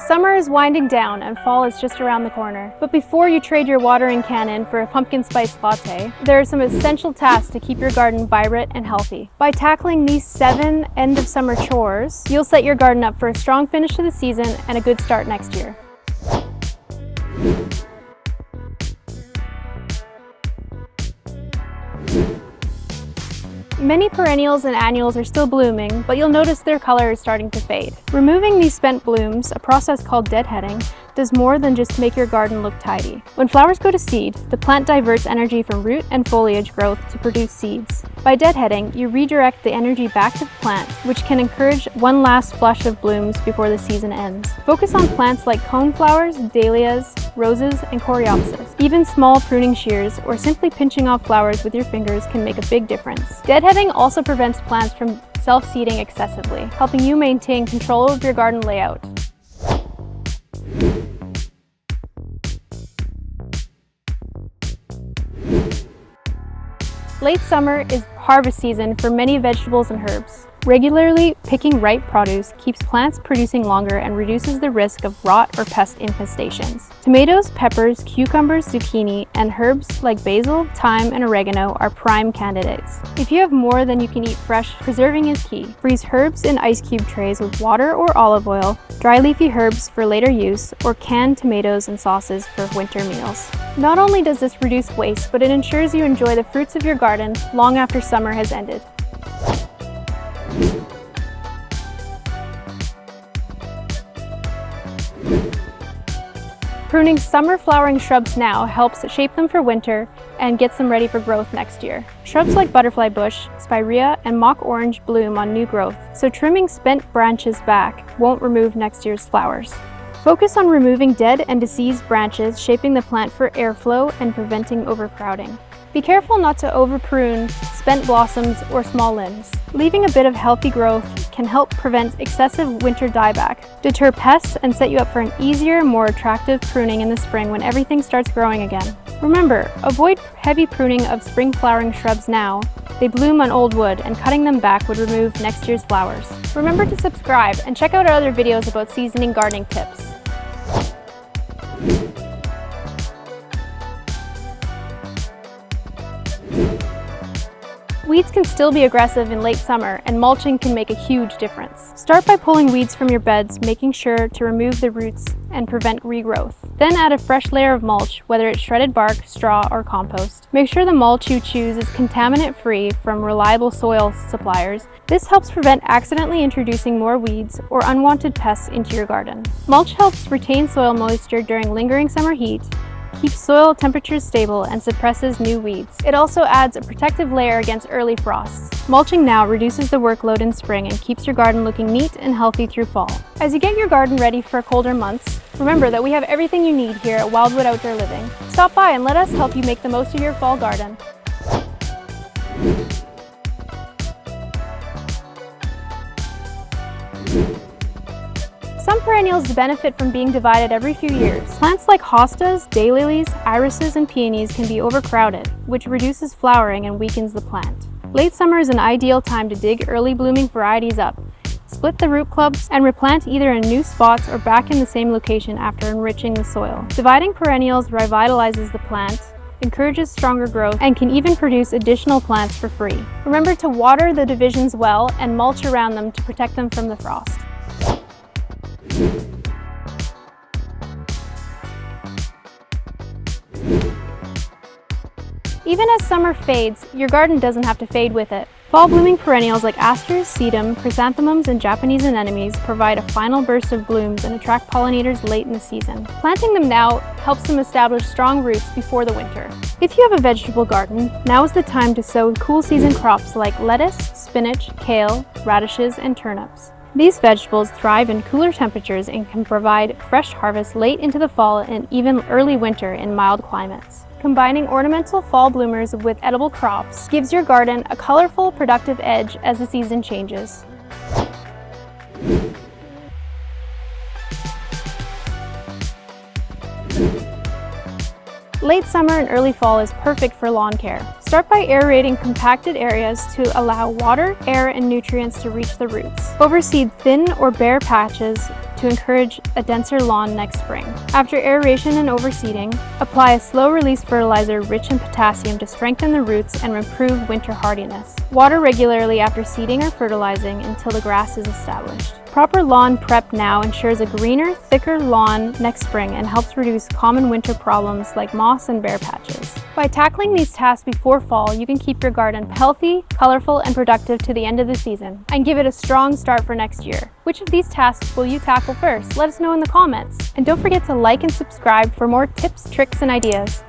Summer is winding down and fall is just around the corner. But before you trade your watering can in for a pumpkin spice latte, there are some essential tasks to keep your garden vibrant and healthy. By tackling these 7 end of summer chores, you'll set your garden up for a strong finish to the season and a good start next year. Many perennials and annuals are still blooming, but you'll notice their color is starting to fade. Removing these spent blooms, a process called deadheading, does more than just make your garden look tidy. When flowers go to seed, the plant diverts energy from root and foliage growth to produce seeds. By deadheading, you redirect the energy back to the plant, which can encourage one last flush of blooms before the season ends. Focus on plants like coneflowers, dahlias, roses, and coreopsis. Even small pruning shears or simply pinching off flowers with your fingers can make a big difference. Deadheading also prevents plants from self-seeding excessively, helping you maintain control of your garden layout. Late summer is harvest season for many vegetables and herbs. Regularly picking ripe produce keeps plants producing longer and reduces the risk of rot or pest infestations. Tomatoes, peppers, cucumbers, zucchini, and herbs like basil, thyme, and oregano are prime candidates. If you have more than you can eat fresh, preserving is key. Freeze herbs in ice cube trays with water or olive oil, dry leafy herbs for later use, or canned tomatoes and sauces for winter meals. Not only does this reduce waste, but it ensures you enjoy the fruits of your garden long after summer has ended. Pruning summer flowering shrubs now helps shape them for winter and gets them ready for growth next year. Shrubs like butterfly bush, spirea, and mock orange bloom on new growth, so trimming spent branches back won't remove next year's flowers. Focus on removing dead and diseased branches, shaping the plant for airflow and preventing overcrowding. Be careful not to over-prune spent blossoms or small limbs. Leaving a bit of healthy growth can help prevent excessive winter dieback, deter pests, and set you up for an easier, more attractive pruning in the spring when everything starts growing again. Remember, avoid heavy pruning of spring flowering shrubs now. They bloom on old wood, and cutting them back would remove next year's flowers. Remember to subscribe and check out our other videos about seasoning gardening tips. Weeds can still be aggressive in late summer, and mulching can make a huge difference. Start by pulling weeds from your beds, making sure to remove the roots and prevent regrowth. Then add a fresh layer of mulch, whether it's shredded bark, straw, or compost. Make sure the mulch you choose is contaminant-free from reliable soil suppliers. This helps prevent accidentally introducing more weeds or unwanted pests into your garden. Mulch helps retain soil moisture during lingering summer heat, keeps soil temperatures stable, and suppresses new weeds. It also adds a protective layer against early frosts. Mulching now reduces the workload in spring and keeps your garden looking neat and healthy through fall. As you get your garden ready for colder months, remember that we have everything you need here at Wildwood Outdoor Living. Stop by and let us help you make the most of your fall garden. Some perennials benefit from being divided every few years. Plants like hostas, daylilies, irises, and peonies can be overcrowded, which reduces flowering and weakens the plant. Late summer is an ideal time to dig early blooming varieties up, split the root clubs, and replant either in new spots or back in the same location after enriching the soil. Dividing perennials revitalizes the plant, encourages stronger growth, and can even produce additional plants for free. Remember to water the divisions well and mulch around them to protect them from the frost. Even as summer fades, your garden doesn't have to fade with it. Fall blooming perennials like asters, sedum, chrysanthemums, and Japanese anemones provide a final burst of blooms and attract pollinators late in the season. Planting them now helps them establish strong roots before the winter. If you have a vegetable garden, now is the time to sow cool season crops like lettuce, spinach, kale, radishes, and turnips. These vegetables thrive in cooler temperatures and can provide fresh harvests late into the fall and even early winter in mild climates. Combining ornamental fall bloomers with edible crops gives your garden a colorful, productive edge as the season changes. Late summer and early fall is perfect for lawn care. Start by aerating compacted areas to allow water, air, and nutrients to reach the roots. Overseed thin or bare patches to to encourage a denser lawn next spring. After aeration and overseeding, apply a slow-release fertilizer rich in potassium to strengthen the roots and improve winter hardiness. Water regularly after seeding or fertilizing until the grass is established. Proper lawn prep now ensures a greener, thicker lawn next spring and helps reduce common winter problems like moss and bare patches. By tackling these tasks before fall, you can keep your garden healthy, colorful, and productive to the end of the season, and give it a strong start for next year. Which of these tasks will you tackle first? Let us know in the comments. And don't forget to like and subscribe for more tips, tricks, and ideas.